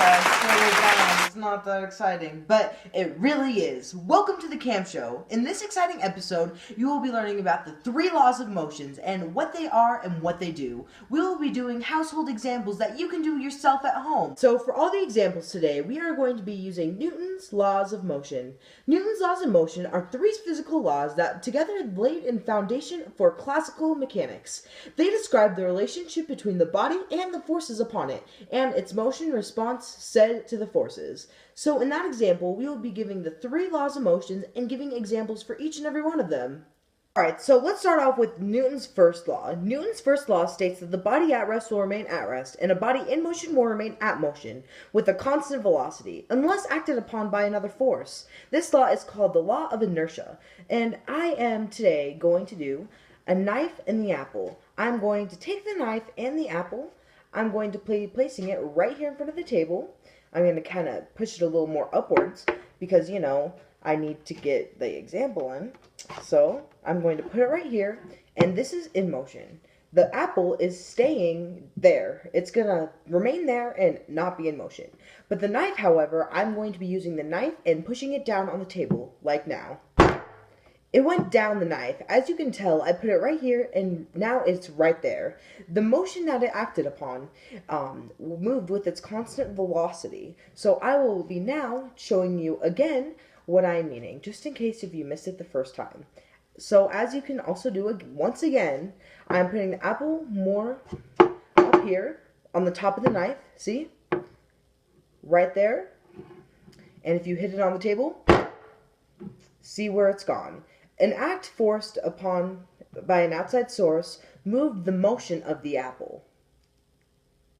guys, slow down. It's not that exciting, but it really is. Welcome to the Cam Show. In this exciting episode, you will be learning about the 3 laws of motions and what they are and what they do. We will be doing household examples that you can do yourself at home. So for all the examples today, we are going to be using Newton's laws of motion. Newton's laws of motion are 3 physical laws that together laid in foundation for classical mechanics. They describe the relationship between the body and the forces upon it, and its motion response said to the forces. So in that example, we will be giving the 3 laws of motion and giving examples for each and every one of them. Alright, so let's start off with Newton's first law. Newton's first law states that the body at rest will remain at rest, and a body in motion will remain at motion, with a constant velocity, unless acted upon by another force. This law is called the law of inertia, and I am today going to do a knife and the apple. I'm going to take the knife and the apple. I'm going to be placing it right here in front of the table. I'm going to kind of push it a little more upwards because, you know, I need to get the example in. So I'm going to put it right here, and this is in motion. The apple is staying there. It's going to remain there and not be in motion. But the knife, however, I'm going to be using the knife and pushing it down on the table, like now. It went down the knife. As you can tell, I put it right here, and now it's right there. The motion that it acted upon moved with its constant velocity. So I will be now showing you again what I'm meaning, just in case if you missed it the first time. So as you can also do it once again, I'm putting the apple more up here on the top of the knife. See? Right there. And if you hit it on the table, see where it's gone. An act forced upon by an outside source moved the motion of the apple.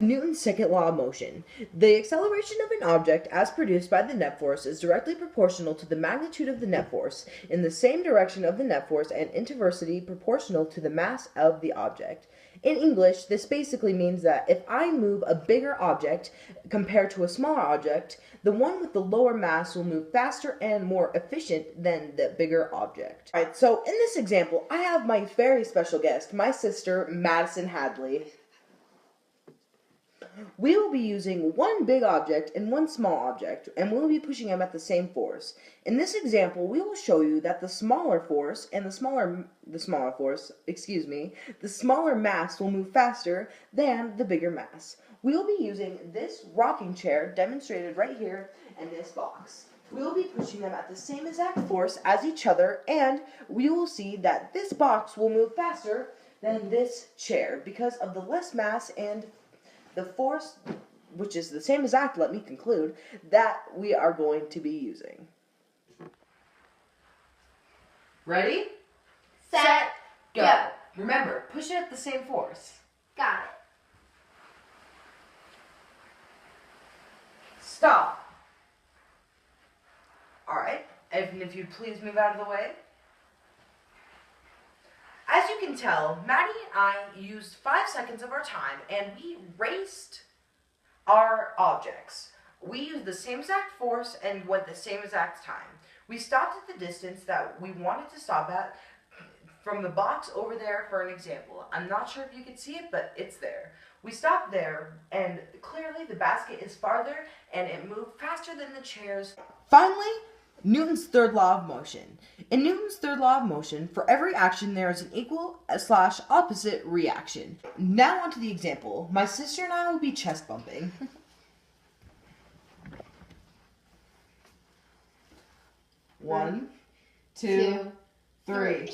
Newton's second law of motion. The acceleration of an object as produced by the net force is directly proportional to the magnitude of the net force in the same direction of the net force and inversely proportional to the mass of the object. In English, this basically means that if I move a bigger object compared to a smaller object, the one with the lower mass will move faster and more efficient than the bigger object. Alright, so in this example, I have my very special guest, my sister, Madison Hadley. We will be using one big object and one small object, and we will be pushing them at the same force. In this example, we will show you that the smaller mass will move faster than the bigger mass. We will be using this rocking chair demonstrated right here in this box. We will be pushing them at the same exact force as each other, and we will see that this box will move faster than this chair because of the less mass and the force, which is the same exact, let me conclude, that we are going to be using. Ready? Set, go. Remember, push it at the same force. Got it. Stop. Alright, and if you'd please move out of the way. As you can tell, Maddie and I used 5 seconds of our time, and we raced our objects. We used the same exact force and went the same exact time. We stopped at the distance that we wanted to stop at from the box over there for an example. I'm not sure if you can see it, but it's there. We stopped there, and clearly the basket is farther, and it moved faster than the chairs. Finally, Newton's third law of motion. In Newton's third law of motion, for every action there is an equal/opposite reaction. Now onto the example. My sister and I will be chest bumping. 1, 2, 3.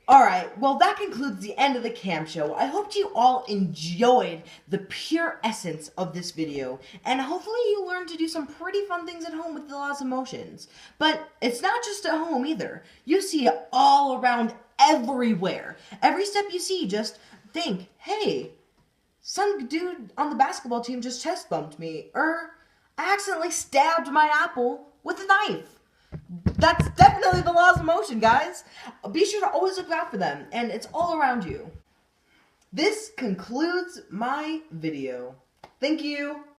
Alright, well that concludes the end of the Cam Show. I hope you all enjoyed the pure essence of this video, and hopefully you learned to do some pretty fun things at home with the laws of motions. But it's not just at home either. You see it all around everywhere. Every step you see, just think, hey, some dude on the basketball team just chest bumped me, or I accidentally stabbed my apple with a knife. That's definitely the laws of motion, guys. Be sure to always look out for them, and it's all around you. This concludes my video. Thank you.